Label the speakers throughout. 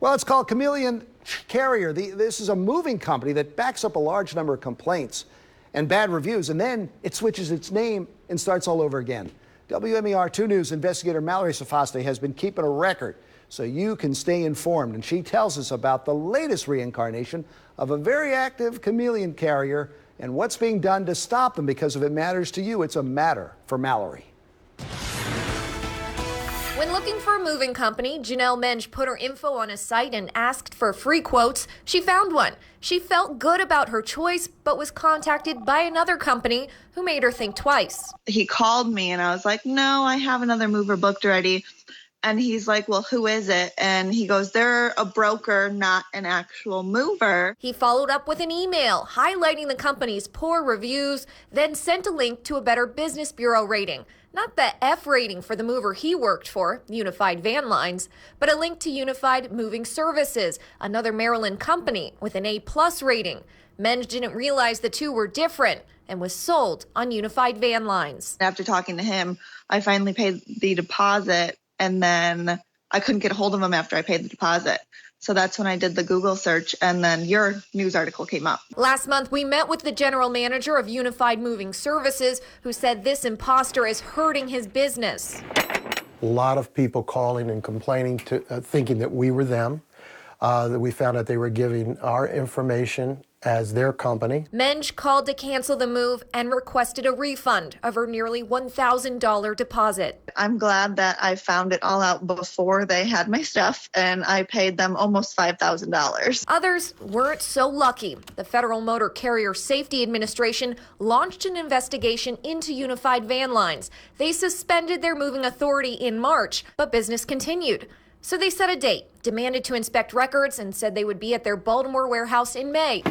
Speaker 1: Well, it's called Chameleon Carrier. This is a moving company that backs up a large number of complaints and bad reviews, and then it switches its name and starts all over again. WMER 2 News investigator Mallory Sofaste has been keeping a record so you can stay informed, and she tells us about the latest reincarnation of a very active chameleon carrier and what's being done to stop them, because if it matters to you, it's a matter for Mallory.
Speaker 2: When looking for a moving company, Janelle Menge put her info on a site and asked for free quotes. She found one. She felt good about her choice, but was contacted by another company who made her think twice.
Speaker 3: He called me and I was like, no, I have another mover booked already. And he's like, well, who is it? And he goes, they're a broker, not an actual mover.
Speaker 2: He followed up with an email highlighting the company's poor reviews, then sent a link to a Better Business Bureau rating. Not the F rating for the mover he worked for, Unified Van Lines, but a link to Unified Moving Services, another Maryland company with an A+ rating. Menge didn't realize the two were different and was sold on Unified Van Lines.
Speaker 3: After talking to him, I finally paid the deposit, and then I couldn't get a hold of him after I paid the deposit. So that's when I did the Google search, and then your news article came up.
Speaker 2: Last month, we met with the general manager of Unified Moving Services, who said this imposter is hurting his business.
Speaker 4: A lot of people calling and complaining, thinking that we were them, that we found out they were giving our information as their company.
Speaker 2: Menge called to cancel the move and requested a refund of her nearly $1,000 deposit.
Speaker 3: I'm glad that I found it all out before they had my stuff, and I paid them almost $5,000.
Speaker 2: Others weren't so lucky. The Federal Motor Carrier Safety Administration launched an investigation into Unified Van Lines. They suspended their moving authority in March, but business continued. So they set a date, demanded to inspect records, and said they would be at their Baltimore warehouse in May.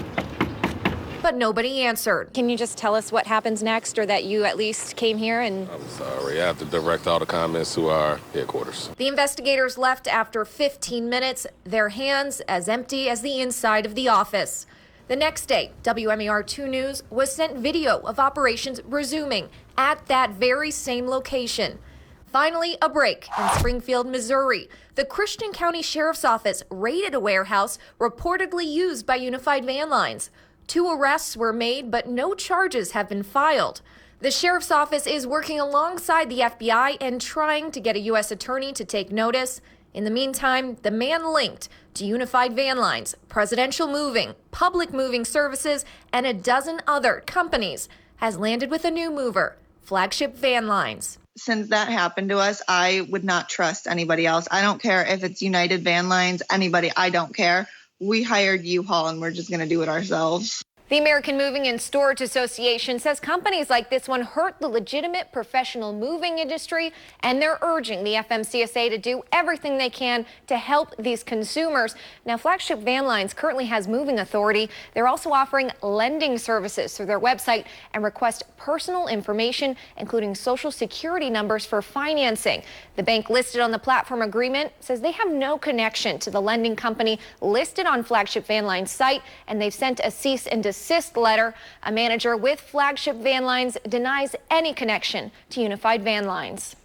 Speaker 2: But nobody answered. Can you just tell us what happens next, or that you at least came here and...
Speaker 5: I'm sorry, I have to direct all the comments to our headquarters.
Speaker 2: The investigators left after 15 minutes, their hands as empty as the inside of the office. The next day, WMER 2 News was sent video of operations resuming at that very same location. Finally, a break in Springfield, Missouri. The Christian County Sheriff's Office raided a warehouse reportedly used by Unified Van Lines. 2 arrests were made, but no charges have been filed. The Sheriff's Office is working alongside the FBI and trying to get a U.S. attorney to take notice. In the meantime, the man linked to Unified Van Lines, Presidential Moving, Public Moving Services, and a dozen other companies has landed with a new mover, Flagship Van Lines.
Speaker 3: Since that happened to us, I would not trust anybody else. I don't care if it's United Van Lines, anybody, I don't care. We hired U-Haul and we're just going to do it ourselves.
Speaker 2: The American Moving and Storage Association says companies like this one hurt the legitimate professional moving industry, and they're urging the FMCSA to do everything they can to help these consumers. Now, Flagship Van Lines currently has moving authority. They're also offering lending services through their website and request personal information, including social security numbers for financing. The bank listed on the platform agreement says they have no connection to the lending company listed on Flagship Van Lines' site, and they've sent a cease and desist letter. A manager with Flagship Van Lines denies any connection to Unified Van Lines.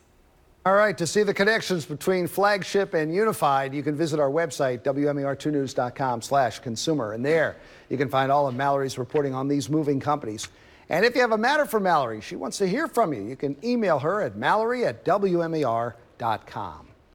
Speaker 1: All right, to see the connections between Flagship and Unified, you can visit our website, WMER2news.com/consumer. And there you can find all of Mallory's reporting on these moving companies. And if you have a matter for Mallory, she wants to hear from you. You can email her at mallory@WMER.com.